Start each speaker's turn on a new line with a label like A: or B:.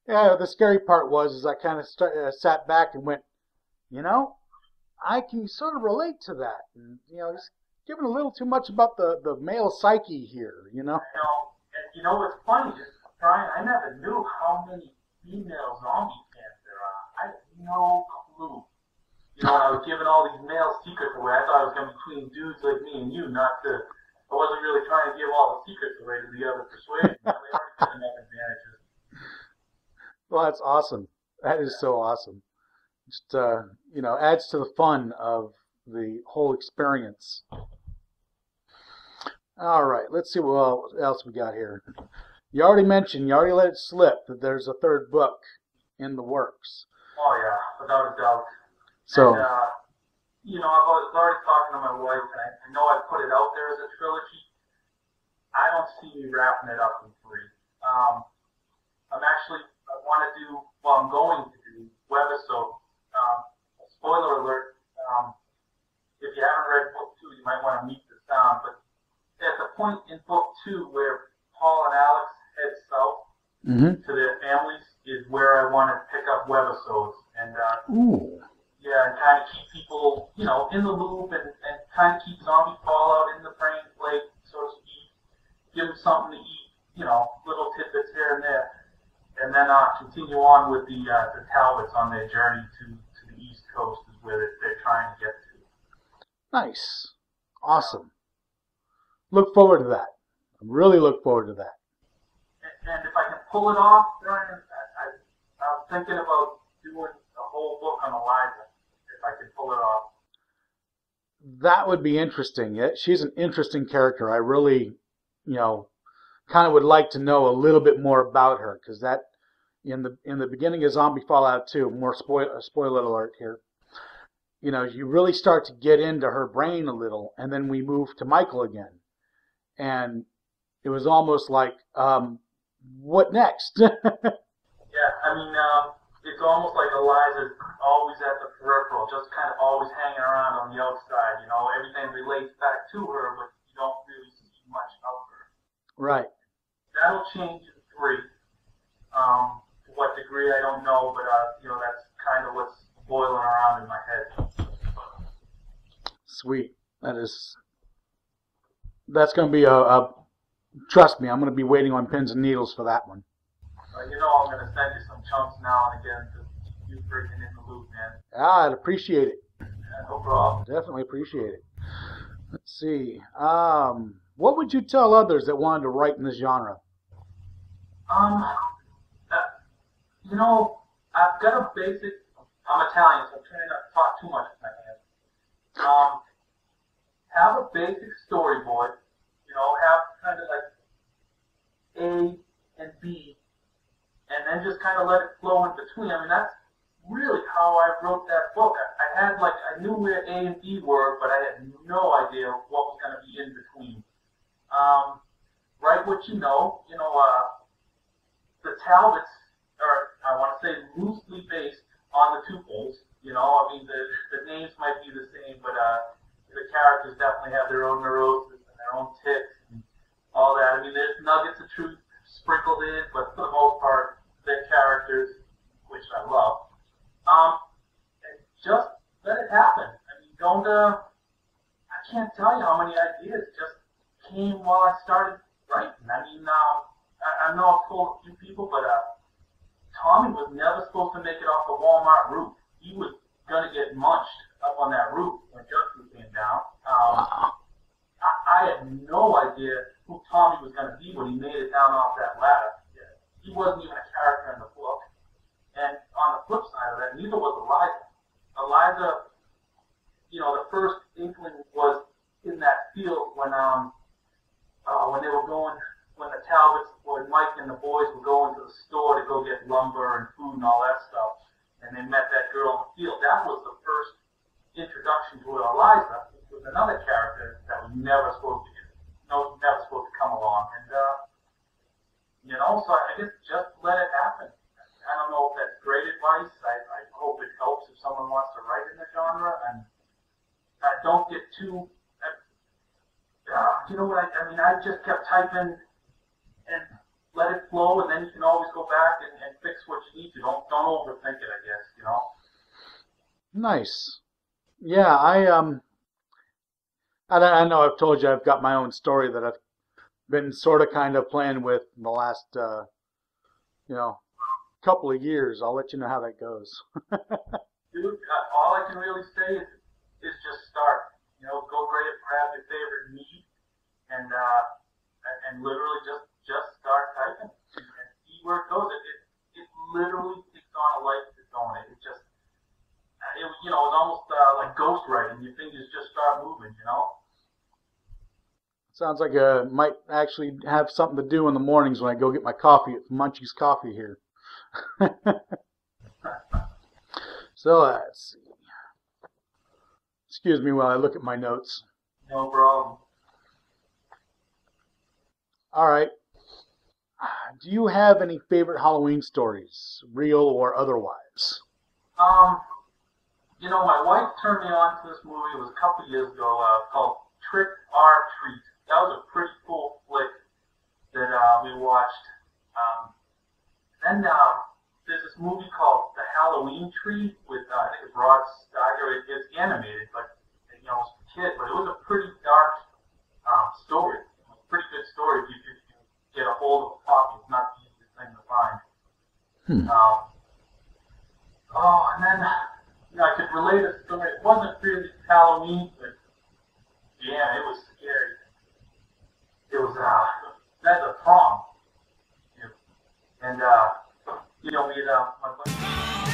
A: Yeah, the scary part was is I kind of sat back and went, you know, I can sort of relate to that. And, he's giving a little too much about the male psyche here, you know?
B: I know, and you know what's funny is, Brian, I never knew how many female zombie fans there are. I had no clue. You know, when I was giving all these male secrets away, I thought I was going to be between dudes like me and you, not to. I wasn't really trying to give all the secrets away to the other persuasion. You know, they already got enough advantages.
A: Well, that's awesome. That is so awesome. Just, adds to the fun of the whole experience. All right, let's see what else we got here. You already let it slip that there's a third book in the works.
B: Oh yeah, without a doubt. And
A: So,
B: I was already talking to my wife, and I know I put it out there as a trilogy. I don't see me wrapping it up in three. I want to do, well, I'm going to do webisode. Spoiler alert, if you haven't read book two, you might want to meet the sound, but at the point in book two where Paul and Alex head south to their families is where I want to pick up webisodes and
A: ooh,
B: yeah, and kind of keep people, in the loop and kind of keep zombie fallout in the brain plate, so to speak. Give them something to eat, little tidbits here and there, and then continue on with the Talbots on their journey to the East Coast is where they're trying to get to.
A: nice, awesome. Look forward to that. I really look forward to that.
B: And if I can pull it off, Brian, I'm thinking about doing a whole book on Eliza, if I can pull it off.
A: That would be interesting. She's an interesting character. I really, kind of would like to know a little bit more about her because that in the beginning of Zombie Fallout 2, more spoiler alert here. You really start to get into her brain a little, and then we move to Michael again, and it was almost like, what next?
B: Yeah, I mean, it's almost like Eliza's always at the peripheral, just kind of always hanging around on the outside. Everything relates back to her, but you don't really see much of her.
A: Right.
B: That'll change in three. To what degree, I don't know, but that's kind of what's boiling around in my head.
A: Sweet. That's going to be trust me, I'm going to be waiting on pins and needles for that one.
B: I'm going to send you some chunks now and again to keep you freaking in the loop, man.
A: I'd appreciate it.
B: Yeah, no problem.
A: Definitely appreciate it. Let's see. What would you tell others that wanted to write in this genre?
B: I've got a basic. I'm Italian, so I'm trying not to talk too much with my hands. Have a basic storyboard. Have kind of like A and B, and then just kind of let it flow in between. I mean, that's really how I wrote that book. I knew where A and B were, but I had no idea what was going to be in between. Write what the Talbots are, I want to say, loosely based on the Tufos. The names might be the same, but the characters definitely have their own neurosis and their own tics and all that. I mean, there's nuggets of truth sprinkled in, but for the most part, they're characters, which I love. And just let it happen. I mean, I can't tell you how many ideas just came while I started writing. I mean, I know I've told a few people, but Tommy was never supposed to make it off the Walmart roof. He was going to get munched up on that roof when Justin came down. I had no idea who Tommy was going to be when he made it down off that ladder. He wasn't even a character in the book. And on the flip side of that, neither was Eliza. Eliza, the first inkling was in that field when they were going, when the Talbots, when Mike and the boys were going to the store to go get lumber and food and all that stuff, and they met that girl in the field. That was the first introduction to Eliza, which was another character that was never supposed to come along. And so I guess just let it happen. I don't know if that's great advice. I hope it helps if someone wants to write in the genre, and don't get too. You know what I mean? I just kept typing, and let it flow, and then you can always go back and fix what you need to. Don't overthink it, I guess, you know.
A: Nice. Yeah, I know I've told you I've got my own story that I've been sort of kind of playing with in the last, you know, couple of years. I'll let you know how that goes.
B: Dude, all I can really say is just start. You know, go grab your favorite meat and literally just start typing and see where it goes. It literally takes on a life of its own. It just you know, it's almost like ghost writing. Your fingers just start moving. You know.
A: Sounds like I might actually have something to do in the mornings when I go get my coffee at Munchie's Coffee here. So let's see. Excuse me while I look at my notes.
B: No problem.
A: All right. Do you have any favorite Halloween stories, real or otherwise?
B: Um, you know, my wife turned me on to this movie. It was a couple of years ago. Called Trick or Treat. That was a pretty cool flick that we watched. Then there's this movie called The Halloween Tree with I think it's Rod Steiger. It's animated, but you know, it's a kid, but it was a pretty dark story. It was a pretty good story if you could get a hold of a copy. It's not the easiest thing to find.
A: Hmm.
B: Oh, and then you know, I could relate a story. It wasn't really Halloween, but yeah, it was scary. It was that's a prom, and you know, we had my buddy.